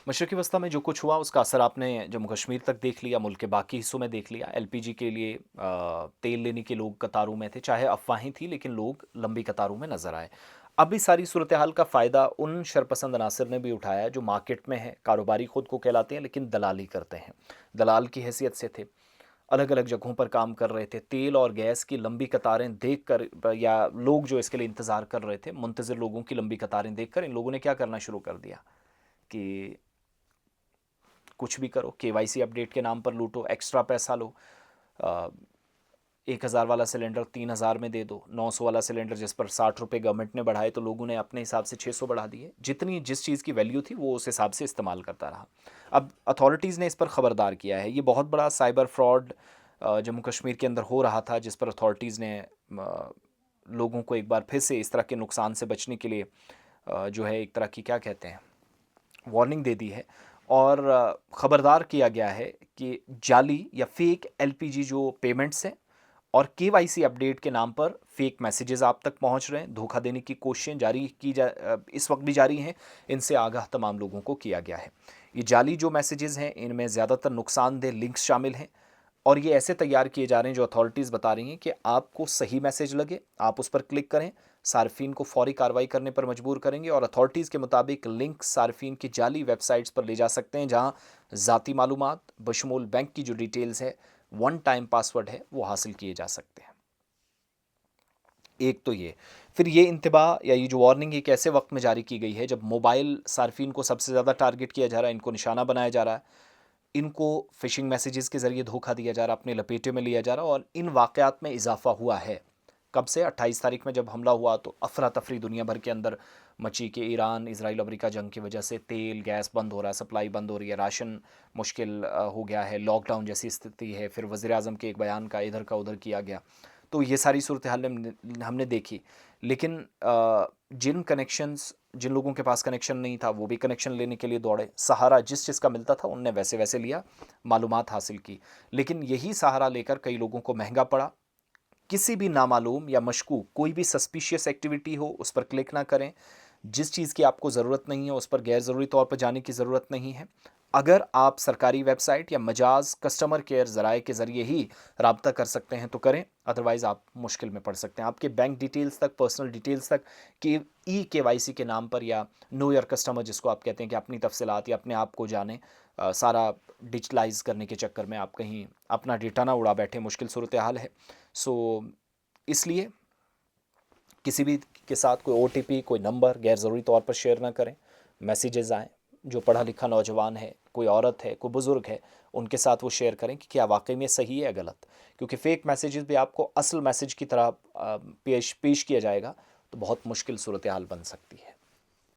मशरक़ी वस्ती में जो कुछ हुआ उसका असर आपने जम्मू कश्मीर तक देख लिया, मुल्क के बाकी हिस्सों में देख लिया। एलपीजी के लिए तेल लेने के लोग कतारों में थे, चाहे अफ़वाहें थी लेकिन लोग लंबी कतारों में नज़र आए। अब इस सारी सूरत हाल का फ़ायदा उन शरपसंद अनासर ने भी उठाया जो मार्केट में हैं, कारोबारी खुद को कहलाते हैं लेकिन दलाली करते हैं। दलाल की हैसियत से थे, अलग अलग जगहों पर काम कर रहे थे। तेल और गैस की लंबी कतारें देख कर या लोग जो इसके लिए इंतज़ार कर रहे थे, मुंतज़िर लोगों की लंबी कतारें देख कर इन लोगों ने क्या करना शुरू कर दिया कि कुछ भी करो, केवाईसी अपडेट के नाम पर लूटो, एक्स्ट्रा पैसा लो। 1000 वाला सिलेंडर 3000 में दे दो, 900 वाला सिलेंडर जिस पर 60 रुपये गवर्नमेंट ने बढ़ाए तो लोगों ने अपने हिसाब से 600 बढ़ा दिए। जितनी जिस चीज़ की वैल्यू थी वो उस हिसाब से इस्तेमाल करता रहा। अब अथॉरिटीज़ ने इस पर ख़बरदार किया है। ये बहुत बड़ा साइबर फ्रॉड जम्मू कश्मीर के अंदर हो रहा था, जिस पर अथॉरिटीज़ ने लोगों को एक बार फिर से इस तरह के नुकसान से बचने के लिए जो है एक तरह की क्या कहते हैं वार्निंग दे दी है। और ख़बरदार किया गया है कि जाली या फेक एलपीजी जो पेमेंट्स हैं और केवाईसी अपडेट के नाम पर फेक मैसेजेस आप तक पहुंच रहे हैं, धोखा देने की कोशिशें इस वक्त भी जारी हैं। इनसे आगाह तमाम लोगों को किया गया है। ये जाली जो मैसेजेस हैं इनमें ज़्यादातर नुकसानदेह लिंक्स शामिल हैं और ये ऐसे तैयार किए जा रहे हैं जो अथॉरिटीज़ बता रही हैं कि आपको सही मैसेज लगे, आप उस पर क्लिक करें, सार्फिन को फौरी कार्रवाई करने पर मजबूर करेंगे। और अथॉरिटीज़ के मुताबिक लिंक सार्फिन की जाली वेबसाइट्स पर ले जा सकते हैं जहां ज़ाती मालूमात बशमूल बैंक की जो डिटेल्स है, वन टाइम पासवर्ड है, वो हासिल किए जा सकते हैं। एक तो ये, फिर ये इंतबाह या ये जो वार्निंग एक ऐसे वक्त में जारी की गई है जब मोबाइल सार्फिन को सबसे ज़्यादा टारगेट किया जा रहा है, इनको निशाना बनाया जा रहा है, इनको फ़िशिंग मैसेजेस के ज़रिए धोखा दिया जा रहा है, अपने लपेटे में लिया जा रहा है और इन वाक़यात में इजाफ़ा हुआ है। कब से? 28 तारीख में जब हमला हुआ तो अफ़रा-तफ़री दुनिया भर के अंदर मची कि ईरान इज़राइल अमेरिका जंग की वजह से तेल गैस बंद हो रहा है, सप्लाई बंद हो रही है, राशन मुश्किल हो गया है, लॉकडाउन जैसी स्थिति है। फिर वज़ीर-ए-आज़म के एक बयान का इधर का उधर किया गया। तो ये सारी सूरत हाल हमने देखी। लेकिन जिन लोगों के पास कनेक्शन नहीं था वो भी कनेक्शन लेने के लिए दौड़े। सहारा जिस चीज़ का मिलता था उनने वैसे-वैसे लिया, मालूमात हासिल की। लेकिन यही सहारा लेकर कई लोगों को महँगा पड़ा। किसी भी नामालूम या मशकूक कोई भी सस्पिशियस एक्टिविटी हो उस पर क्लिक ना करें। जिस चीज़ की आपको ज़रूरत नहीं है उस पर गैर ज़रूरी तौर पर जाने की ज़रूरत नहीं है। अगर आप सरकारी वेबसाइट या मजाज कस्टमर केयर ज़राए के ज़रिए ही राब्ता कर सकते हैं तो करें, अदरवाइज़ आप मुश्किल में पड़ सकते हैं। आपके बैंक डिटेल्स तक, पर्सनल डिटेल्स तक कि केवाईसी के नाम पर या नो योर कस्टमर जिसको आप कहते हैं कि अपनी तफसीलात या अपने आप को जाने, सारा डिजिटलाइज करने के चक्कर में आप कहीं अपना डेटा ना उड़ा बैठे, मुश्किल सूरत हाल है। सो इसलिए किसी भी के साथ कोई ओटीपी, कोई नंबर गैर ज़रूरी तौर पर शेयर ना करें। मैसेजेस आएँ, जो पढ़ा लिखा नौजवान है, कोई औरत है, कोई बुज़ुर्ग है, उनके साथ वो शेयर करें कि क्या वाक़ई में सही है या गलत। क्योंकि फ़ेक मैसेजेस भी आपको असल मैसेज की तरह पेश पेश किया जाएगा, तो बहुत मुश्किल सूरत हाल बन सकती है।